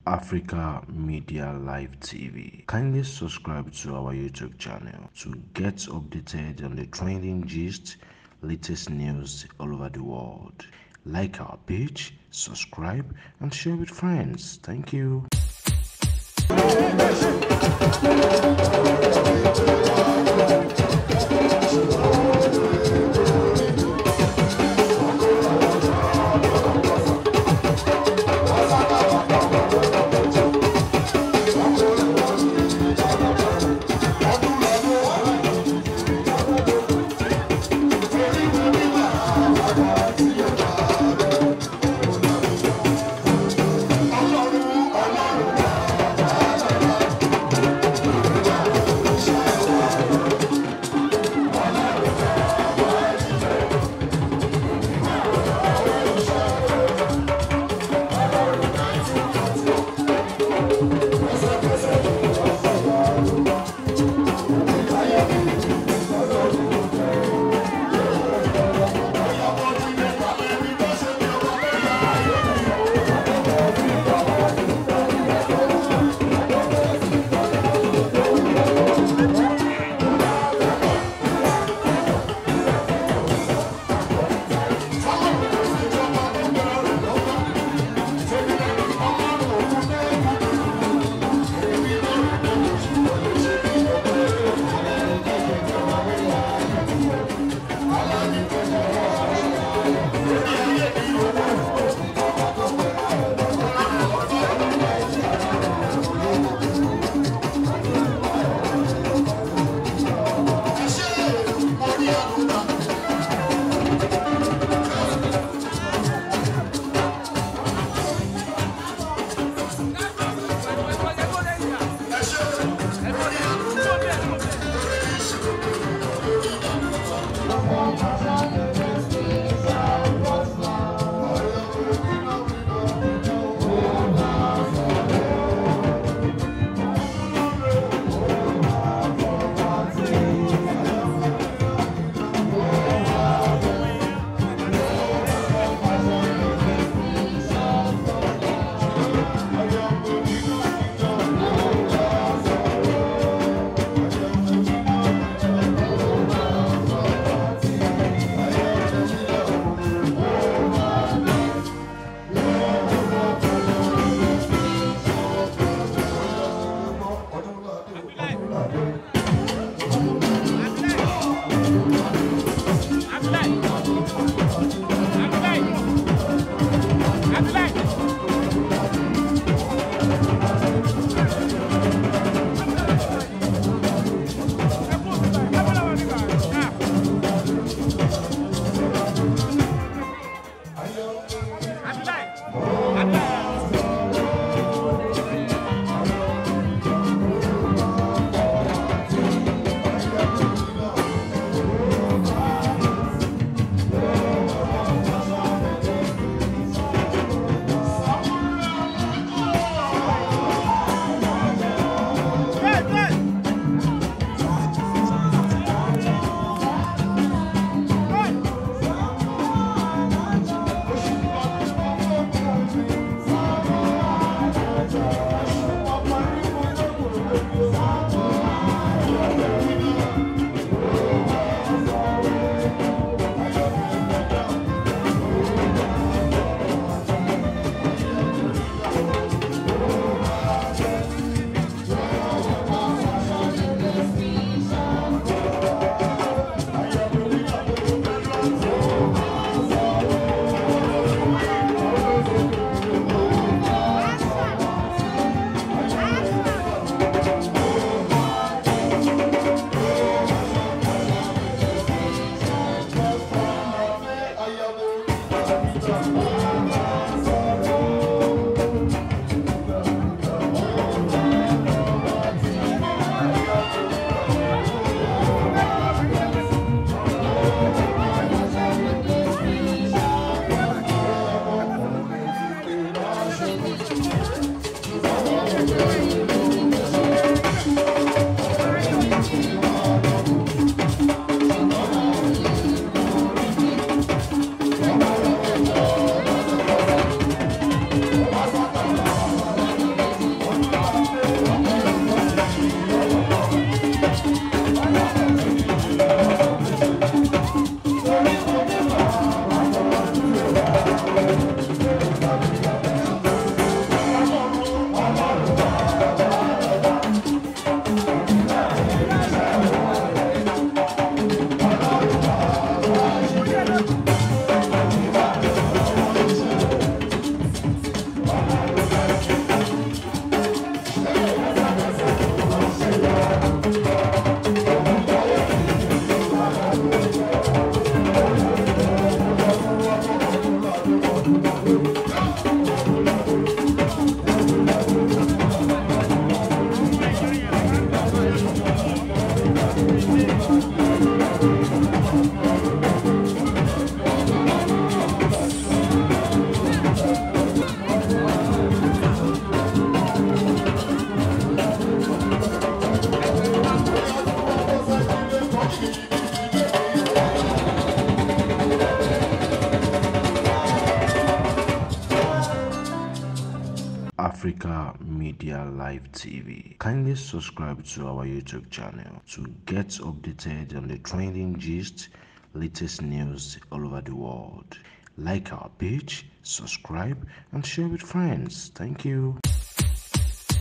Africa Media Live TV. Kindly subscribe to our YouTube channel to get updated on the trending gist, latest news all over the world. Like our page, subscribe, and share with friends. Thank you. Africa Media Live TV. Kindly subscribe to our YouTube channel to get updated on the trending gist, latest news all over the world. Like our page, subscribe, and share with friends. Thank you.